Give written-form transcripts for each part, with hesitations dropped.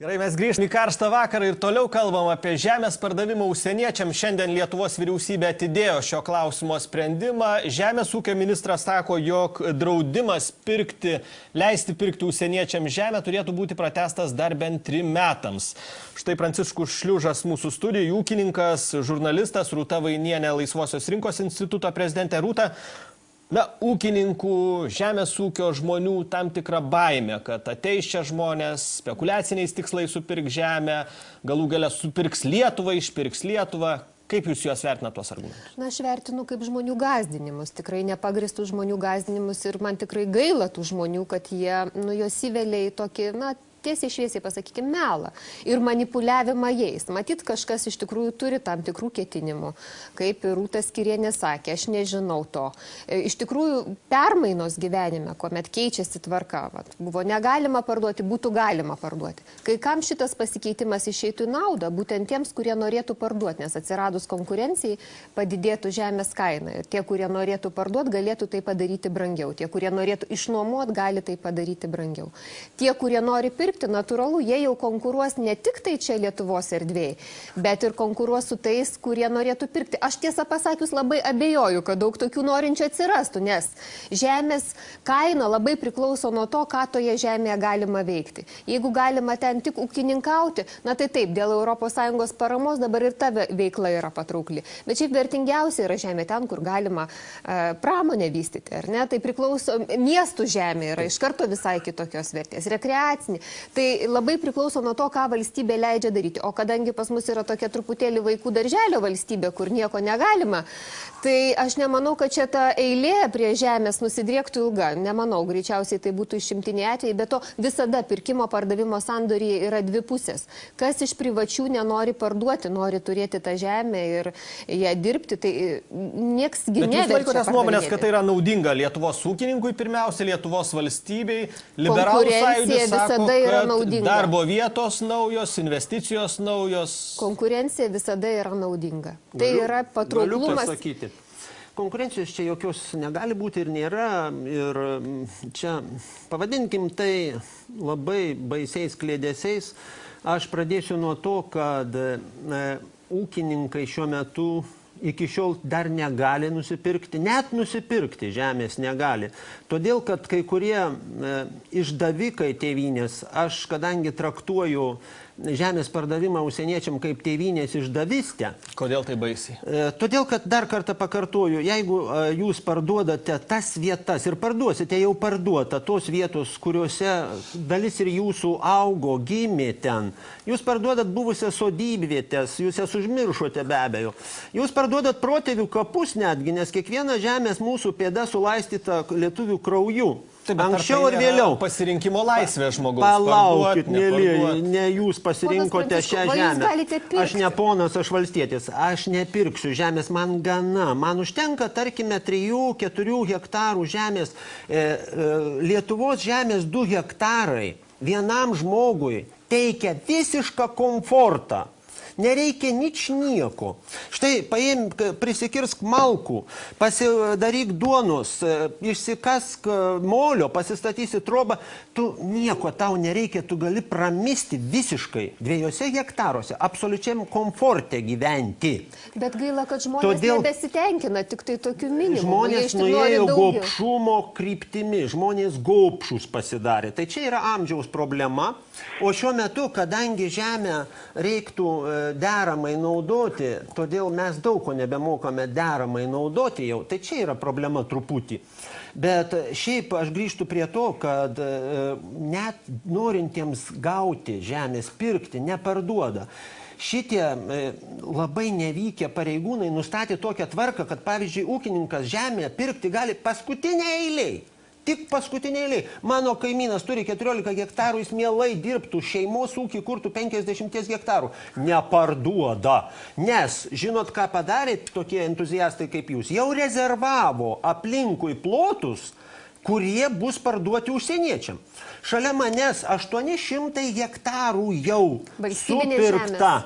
Gerai, mes grįžtame į karštą vakarą ir toliau kalbam apie žemės pardavimą užsieniečiam. Šiandien Lietuvos vyriausybė atidėjo šio klausimo sprendimą. Žemės ūkio ministras sako, jog draudimas leisti pirkti užsieniečiam žemę turėtų būti pratęstas dar bent 3 metams. Štai Pranciškus Šliužas mūsų studijai, ūkininkas, žurnalistas, Rūta Vainienė, Laisvosios rinkos instituto prezidentė. Rūta, ūkininkų, žemės ūkio žmonių tam tikra baimė, kad ateis čia žmonės, spekuliaciniais tikslais supirks žemę, galų gale supirks Lietuvą, išpirks Lietuvą. Kaip jūs juos vertinate tuos argumentus? Aš vertinu kaip žmonių gąsdinimus, tikrai nepagristų žmonių gąsdinimus ir man tikrai gaila tų žmonių, kad jie juos įvelia į tokį, tiesiai šviesiai pasakykime, melą ir manipuliavimą jais. Matyt, kažkas iš tikrųjų turi tam tikrų ketinimų. Kaip Rūta Skyrienė sakė, aš nežinau to. Iš tikrųjų, permainos gyvenime, kuomet keičiasi tvarka, buvo negalima parduoti, būtų galima parduoti. Kai kam šitas pasikeitimas išeitų į naudą, būtent tiems, kurie norėtų parduoti, nes atsiradus konkurencijai padidėtų žemės kaina. Ir tie, kurie norėtų parduoti, galėtų tai padaryti brangiau. Tie, kurie norėtų išnuomoti, gali tai padaryti brangiau. Tie, kurie nori pirkti, natūralu, jie jau konkuruos ne tik tai čia Lietuvos erdvėje, bet ir konkuruos su tais, kurie norėtų pirkti. Aš tiesą pasakius labai abejoju, kad daug tokių norinčių atsirastų, nes žemės kaina labai priklauso nuo to, ką toje žemėje galima veikti. Jeigu galima ten tik ūkininkauti, tai taip, dėl ES paramos dabar ir ta veikla yra patraukli. Bet šiaip vertingiausia yra žemė ten, kur galima pramonę vystyti, ar ne? Tai priklauso, miestų žemė yra iš karto visai kitokios vertės, rekreacinė. Tai labai priklauso nuo to, ką valstybė leidžia daryti. O kadangi pas mus yra tokia truputėlį vaikų darželio valstybė, kur nieko negalima, tai aš nemanau, kad čia ta eilė prie žemės nusidriektų ilga. Nemanau, greičiausiai tai būtų išimtiniai atvejai, bet to visada pirkimo pardavimo sandoriai yra dvi pusės. Kas iš privačių nenori parduoti, nori turėti tą žemę ir ją dirbti, tai nieks gi neverčia. Bet jūs laikotės nuomonės, kad tai yra naudinga Lietuvos ūkininkui, pirmiausia Lietuvos valstybei, liberalų sąjūdis sako, darbo vietos naujos, investicijos naujos. Konkurencija visada yra naudinga. Tai yra patrauklumas. Galiu pasakyti. Konkurencijos čia jokios negali būti ir nėra. Ir čia pavadinkim tai labai baisiais klėdesiais. Aš pradėsiu nuo to, kad ūkininkai šiuo metu iki šiol dar negali nusipirkti, net nusipirkti žemės negali. Todėl, kad kai kurie išdavikai tėvynės, aš kadangi traktuoju žemės pardavimą užsieniečiam kaip tėvynės išdavystę. Kodėl tai baisiai? Todėl, kad dar kartą pakartoju, jeigu jūs parduodate tas vietas ir parduosite jau parduota tos vietos, kuriuose dalis ir jūsų augo, gimė ten, jūs parduodat buvusias sodybvietės, jūs jas užmiršote be abejo. Jūs parduodat protėvių kapus netgi, nes kiekviena žemės mūsų pėda sulaistyta lietuvių krauju. Anksčiau ar vėliau. Pasirinkimo laisvė žmogaus. Palaukit, mėlyje, ne jūs pasirinkote šią žemę. Aš ne ponas, aš valstietis. Aš nepirksiu žemės, man gana. Man užtenka, tarkime, 3-4 hektarų žemės. Lietuvos žemės 2 hektarai vienam žmogui teikia visišką komfortą. Nereikia nieko. Štai paimk, prisikirsk malkų, pasidaryk duonos, išsikask molio, pasistatysi trobą. Tu nieko tau nereikia, tu gali pramisti visiškai 2 hektaruose, absoliučiam komforte gyventi. Bet gaila, kad žmonės nebesitenkina tik tai tokiu minimumu. Žmonės nuėjo gobšumo kryptimi, žmonės gobšus pasidarė. Tai čia yra amžiaus problema. O šiuo metu, kadangi žemę reiktų deramai naudoti, todėl mes daug ko nebemokame deramai naudoti jau, tai čia yra problema truputį. Bet šiaip aš grįžtu prie to, kad net norintiems gauti žemės, pirkti, neparduoda. Šitie labai nevykę pareigūnai nustatė tokią tvarką, kad pavyzdžiui ūkininkas žemę pirkti gali paskutinė eiliai. Tik paskutinė eiliai. Mano kaimynas turi 14 hektarų, jis mielai dirbtų, šeimos ūkį kurtų 50 hektarų. Neparduoda. Nes, žinot, ką padarė tokie entuziastai kaip jūs? Jau rezervavo aplinkui plotus, kurie bus parduoti užsieniečiam. Šalia manęs 800 hektarų jau supirkta.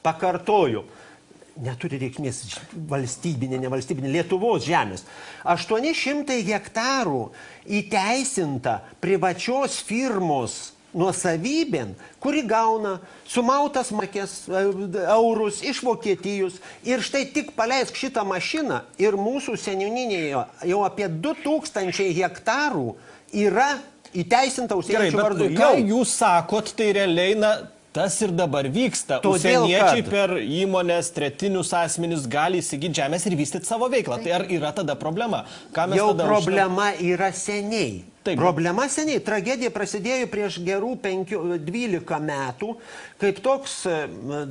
Pakartoju. Neturi reikmės valstybinė, nevalstybinė, Lietuvos žemės. 800 hektarų įteisinta privačios firmos nuosavybėn, kuri gauna sumautas eurus iš Vokietijos ir štai tik paleisk šitą mašiną ir mūsų seniūninėje jau apie 2000 hektarų yra įteisinta užsieniečių vardu. Ką jūs sakot, tai realiai, tas ir dabar vyksta. Užsieniečiai per įmonės, tretinius asmenis gali įsigyti žemės ir vystyti savo veiklą. Tai ar yra tada problema? Jau problema yra seniai. Problema seniai. Tragedija prasidėjo prieš gerų 12 metų, kaip toks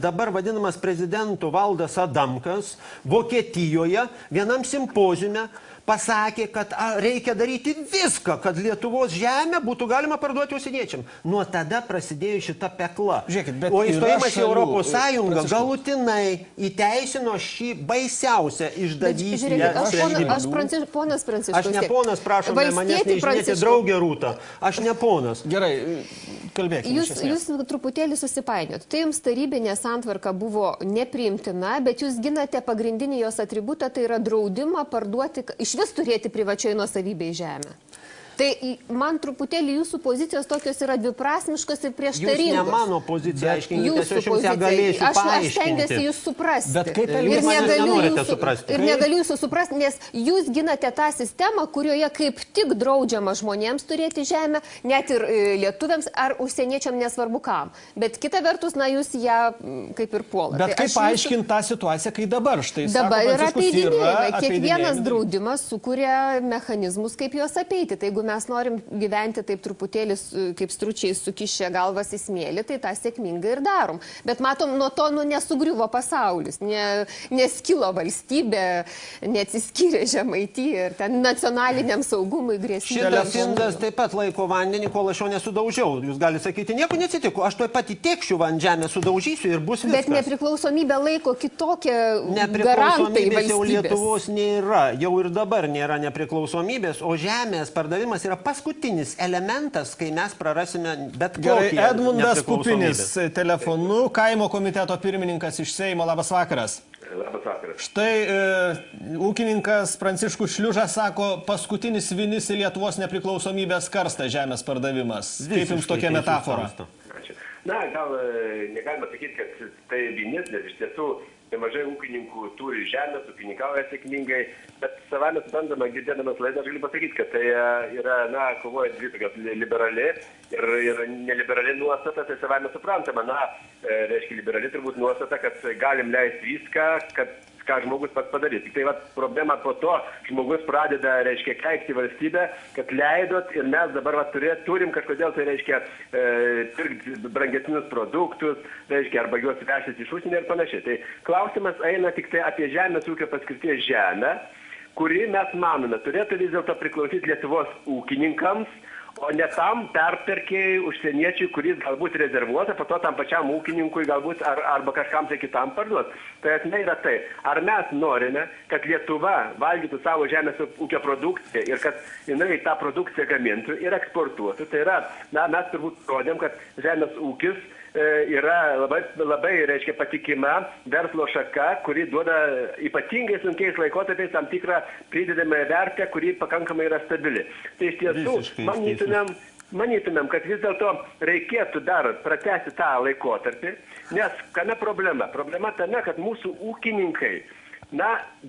dabar vadinamas prezidentų Valdas Adamkas Vokietijoje vienam simpoziume pasakė, kad reikia daryti viską, kad Lietuvos žemę būtų galima parduoti užsieniečiam. Nuo tada prasidėjo šita pekla. O įstojimas į Europos Sąjungą galutinai įteisino šį baisiausią išdavystę. Ponas Pranciškus. Aš ne ponas, prašome manęs neižinėti, draugė Rūta. Aš ne ponas. Gerai, kalbėkime. Jūs truputėlį susipainiot. Tai jums tarybinė santvarka buvo nepriimtina, bet jūs ginate pagrindinį jos atributą, tai yra draudimą parduoti, iš vis turėti privačioj nuosavybėj žemę. Tai man truputėlį jūsų pozicijos tokios yra dviprasmiškos ir prieštaringos. Jūs ne mano pozicija, aiškinkitės, aš jums ją galėsiu paaiškinti. Aš stengiuosi jūs suprasti. Bet kaip jūs manęs nenorite suprasti? Ir negaliu jūsų suprasti, nes jūs ginate tą sistemą, kurioje kaip tik draudžiama žmonėms turėti žemę, net ir lietuviams ar užsieniečiam nesvarbu kam. Bet kita vertus, jūs ją kaip ir puolate. Bet kaip paaiškinti tą situaciją, kai dabar štai dabar yra apeidinėjimai. Kiekvienas draudimas sukuria mechanizmus, kaip juos apeiti. Tai jeigu mes norim gyventi taip truputėlį kaip stručiai sukišę galvas į smėlį, tai tą sėkmingai ir darom. Bet matom, nuo to nesugriuvo pasaulis, neskilo valstybė, neatsiskyrė Žemaitija ir ten nacionaliniam saugumui grėsmė. Šitas indas taip pat laiko vandenį, kol aš jo nesudaužiau. Jūs galite sakyti, nieko neatsitiko, aš tuoj pat įtekšiu žemę, sudaužysiu ir bus viskas. Bet nepriklausomybė laiko kitokia garantai nepriklausomybės jau valstybės. Lietuvos nėra, jau ir dabar nėra nepriklausomybės, o žemės pardavimas yra paskutinis elementas, kai mes prarasime bet kokį nepriklausomybės. Edmundas Pupinis telefonu, kaimo komiteto pirmininkas iš Seimo. Labas vakaras. Labas vakaras. Štai ūkininkas Pranciškus Šliužas sako, paskutinis vinis į Lietuvos nepriklausomybės karstą žemės pardavimas. Kaip jums tokia metafora? Na, gal negalima sakyti, kad tai vinis, nes iš tiesų nemažai ūkininkų turi žemės, ūkininkauja sėkmingai, bet savame suprantama, girdėdamas laidą, aš galiu pasakyti, kad tai yra, kovoja dvi tokios liberali ir neliberali nuostata, tai savame suprantama. Reiškia, liberali turbūt nuostata, kad galim leisti viską, ką žmogus pats padarys. Tik tai problema po to, žmogus pradeda, reiškia, keikti valstybę, kad leidot ir mes dabar turim kažkodėl, tai reiškia, pirkti brangesnius produktus, reiškia, arba juos vežtis iš užsienio ir panašiai. Tai klausimas eina tik tai apie žemės ūkio paskirties žemę, kuri mes manome turėtų vis dėlto priklausyti Lietuvos ūkininkams, o ne tam perperkėjai užsieniečiai, kuris galbūt rezervuota, po to tam pačiam ūkininkui galbūt arba kažkam tai kitam parduos. Tai esmė yra tai, ar mes norime, kad Lietuva valgytų savo žemės ūkio produkciją ir kad jinai tą produkciją gamintų ir eksportuotų. Tai yra, mes turbūt rodėm, kad žemės ūkis yra labai, reiškia, patikima verslo šaka, kuri duoda ypatingai sunkiais laikotarpiais tam tikrą pridedamą vertę, kuri pakankamai yra stabili. Tai iš tiesų, manytumėm, kad vis dėlto reikėtų dar pratęsti tą laikotarpį, nes kame problema? Problema tame, kad mūsų ūkininkai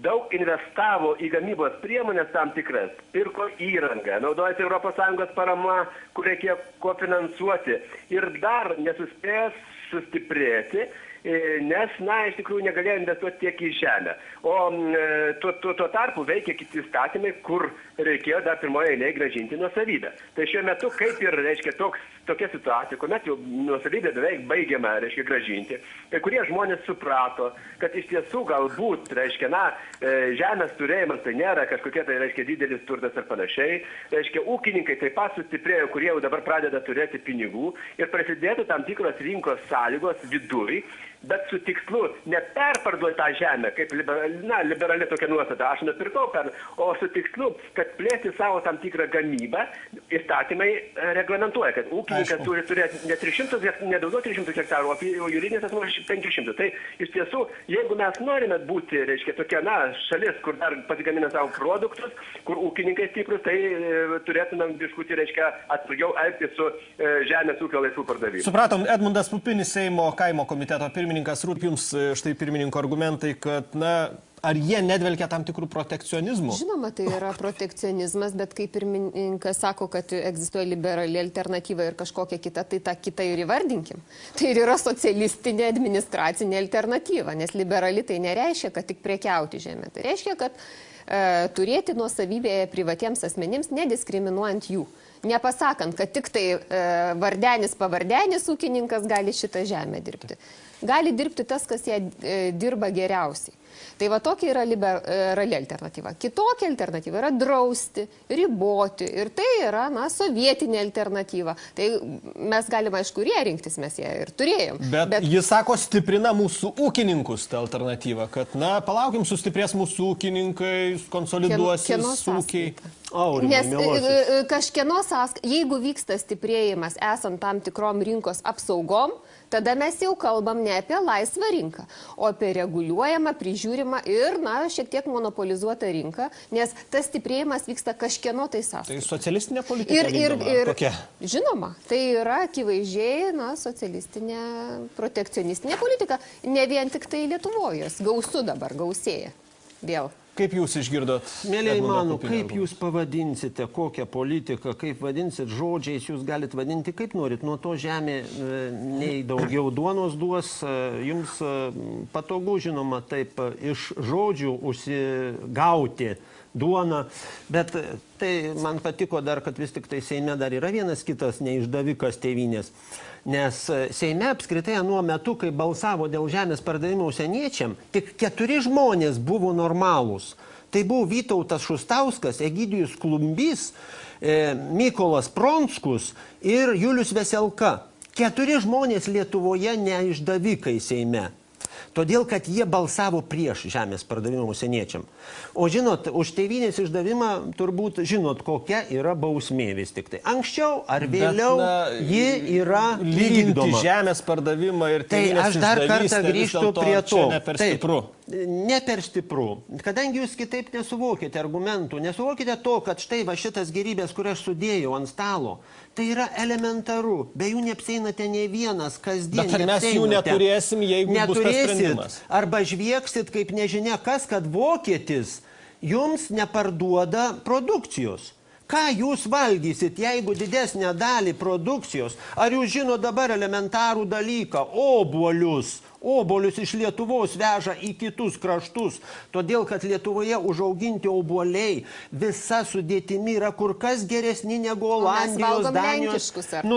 daug investavo į gamybos priemonės tam tikras, pirko įrangą, naudojasi ES parama, kur reikėjo kofinansuoti ir dar nesuspės sustiprėti, nes, iš tikrųjų negalėjo investuoti tiek į žemę. O tuo tarpu veikia kiti įstatymai, kur reikėjo dar pirmoje eilėje grąžinti nuosavybę. Tai šiuo metu kaip ir, reiškia, tokia situacija, kuomet jau nuosavybę beveik baigiama, reiškia, grąžinti. Kai kurie žmonės suprato, kad iš tiesų galbūt, reiškia, žemės turėjimas tai nėra kažkokie tai, reiškia, didelis turtas ir panašiai. Reiškia, ūkininkai taip pat sustiprėjo, kurie jau dabar pradeda turėti pinigų ir prasidėtų tam tikros rinkos sąlygos viduj, bet su tikslu neperparduoti tą žemę, kaip liberali tokia nuostata, aš nupirkau o su tikslu, kad plėsti savo tam tikrą gamybą, įstatymai reglamentuoja, kad ūkininkas turi turėti ne 300, ne daugiau 300 hektarų, o juridinis asmuo 500. Tai iš tiesų, jeigu mes norime būti, reiškia, tokia, šalis, kur dar pasigamina savo produktus, kur ūkininkai stiprus, tai turėtumėm diskutuoti, reiškia, atsargiau elgtis su žemės ūkio laisvų pardavimu. Supratom, Edmundas Pupinis, Seimo kaimo komiteto pirmininkas, rūpi jums štai pirmininko argumentai, kad, ar jie nedvelkia tam tikrų protekcionizmų? Žinoma, tai yra protekcionizmas, bet kaip pirmininkas sako, kad egzistuoja liberali alternatyva ir kažkokia kita, tai tą kitą ir įvardinkim. Tai ir yra socialistinė administracinė alternatyva, nes liberali tai nereiškia, kad tik prekiauti žemę. Tai reiškia, kad turėti nuosavybėje privatiems asmenims, nediskriminuojant jų. Nepasakant, kad tik tai vardenis pavardenis ūkininkas gali šitą žemę dirbti. Gali dirbti tas, kas ją dirba geriausiai. Tai va tokia yra liberali alternatyva. Kitokia alternatyva yra drausti, riboti ir tai yra, sovietinė alternatyva. Tai mes galime, aišku, ir ją rinktis, mes ją ir turėjom. Bet jis sako, stiprina mūsų ūkininkus tą alternatyvą, kad, palaukim, sustiprės mūsų ūkininkai, konsoliduosis ūkiai. Nes kažkieno jeigu vyksta stiprėjimas esant tam tikrom rinkos apsaugom, tada mes jau kalbam ne apie laisvą rinką, o apie reguliuojamą, prižiūrimą ir, šiek tiek monopolizuotą rinką, nes tas stiprėjimas vyksta kažkieno tai sąskaita. Tai socialistinė politika tokia? Žinoma, tai yra akivaizdžiai, socialistinė, protekcionistinė politika, ne vien tik tai Lietuvoje, gausu dabar, gausėja vėl. Kaip jūs išgirdot? Mėlyje mano, kaip jūs pavadinsite, kokią politiką, kaip vadinsit žodžiais, jūs galit vadinti kaip norit. Nuo to žemė nei daugiau duonos duos, jums patogu, žinoma, taip iš žodžių užsigauti duoną, bet tai man patiko dar, kad vis tik tai Seime dar yra vienas kitas neišdavikas tėvynės. Nes Seime apskritai nuo metu, kai balsavo dėl žemės pardavimo užsieniečiam, tik 4 žmonės buvo normalūs. Tai buvo Vytautas Šustauskas, Egidijus Klumbys, Mykolas Pronskus ir Julius Veselka. 4 žmonės Lietuvoje neišdavikai Seime. Todėl, kad jie balsavo prieš žemės pardavimą užsieniečiam. O žinot, už tėvynės išdavimą turbūt žinot, kokia yra bausmė vis tik tai. Anksčiau ar vėliau ji yra lyginti vykdoma. Žemės pardavimą ir tėvynės išdavystę. Tai aš dar kartą grįžtu prie to. Ne per stipru. Ne per stipru. Kadangi jūs kitaip nesuvokite argumentų, nesuvokite to, kad štai va šitas gerybės, kur aš sudėjau ant stalo, tai yra elementaru. Be jų neapseinate ne vienas kasdien. Bet ar mes jų neturėsim, jeigu bus tas sprendimas? Arba žviegsit kaip nežinia kas, kad vokietis jums neparduoda produkcijos. Ką jūs valgysit, jeigu didesnę dalį produkcijos? Ar jūs žino dabar elementarų dalyką? Obuolius. Obuolius iš Lietuvos veža į kitus kraštus, todėl kad Lietuvoje užauginti obuoliai visa sudėtimi yra kur kas geresni negu Olandijos, Danijos.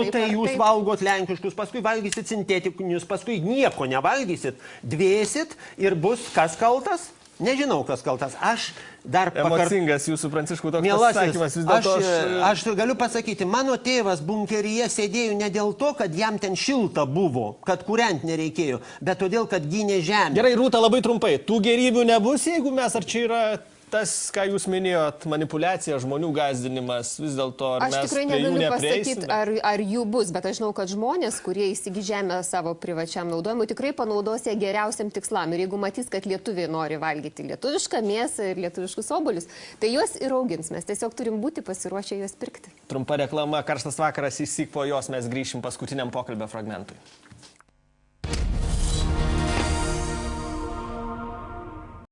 Tai jūs valgot lenkiškus, paskui valgysit sintetikinius, paskui nieko nevalgysit, dvėsit ir bus kas kaltas? Nežinau, kas kaltas. Aš dar Emocingas jūsų, Pranciškau, toks pasakymas. Aš galiu pasakyti, mano tėvas bunkeryje sėdėjo ne dėl to, kad jam ten šilta buvo, kad kūrent nereikėjo, bet todėl, kad gynė žemę. Gerai, Rūta, labai trumpai. Tų gerybių nebus, jeigu mes, ar čia yra tas, ką jūs minėjot, manipulacija, žmonių gąsdinimas, vis dėlto, ar mes aš tikrai negaliu pasakyti, ar jų bus, bet aš žinau, kad žmonės, kurie įsigy žemę savo privačiam naudojimui, tikrai panaudos ją geriausiam tikslam. Ir jeigu matys, kad lietuviai nori valgyti lietuvišką mėsą ir lietuviškus obuolius, tai juos ir augins. Mes tiesiog turim būti pasiruošę juos pirkti. Trumpa reklama, karštas vakaras, įsik po jos mes grįšim paskutiniam pokalbio fragmentui.